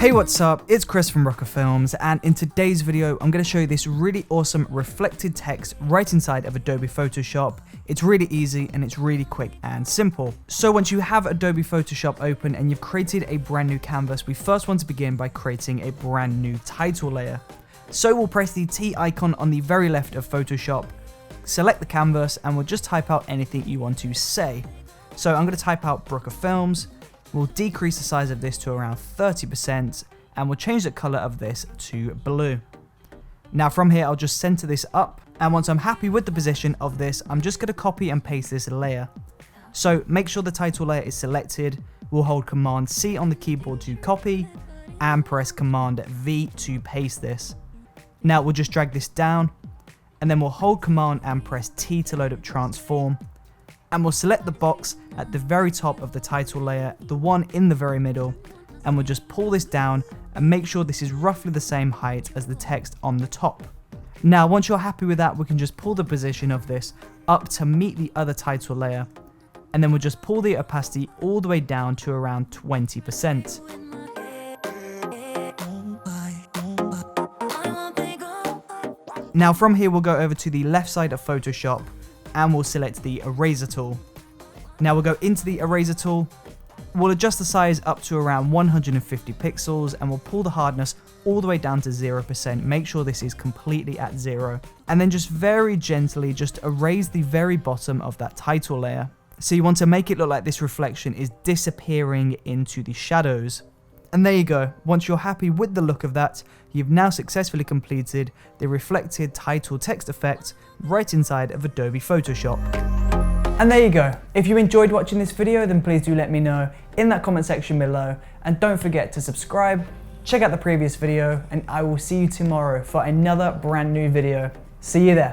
Hey, what's up? It's Chris from Brooker Films, and in today's video, I'm going to show you this really awesome reflected text right inside of Adobe Photoshop. It's really easy and it's really quick and simple. So once you have Adobe Photoshop open and you've created a brand new canvas, we first want to begin by creating a brand new title layer. So we'll press the T icon on the very left of Photoshop, select the canvas, and we'll just type out anything you want to say. So I'm going to type out Brooker Films. We'll decrease the size of this to around 30% and we'll change the color of this to blue. Now from here, I'll just center this up, and once I'm happy with the position of this, I'm just going to copy and paste this layer. So make sure the title layer is selected. We'll hold Command C on the keyboard to copy and press Command V to paste this. Now we'll just drag this down, and then we'll hold Command and press T to load up transform. And we'll select the box at the very top of the title layer, the one in the very middle, and we'll just pull this down and make sure this is roughly the same height as the text on the top. Now, once you're happy with that, we can just pull the position of this up to meet the other title layer, and then we'll just pull the opacity all the way down to around 20%. Now from here, we'll go over to the left side of Photoshop, and we'll select the eraser tool. Now we'll go into the eraser tool, we'll adjust the size up to around 150 pixels, and we'll pull the hardness all the way down to 0%. Make sure this is completely at 0. And then just very gently just erase the very bottom of that title layer. So you want to make it look like this reflection is disappearing into the shadows. And there you go. Once you're happy with the look of that, you've now successfully completed the reflected title text effect right inside of Adobe Photoshop. And there you go. If you enjoyed watching this video, then please do let me know in that comment section below. And don't forget to subscribe, check out the previous video, and I will see you tomorrow for another brand new video. See you there.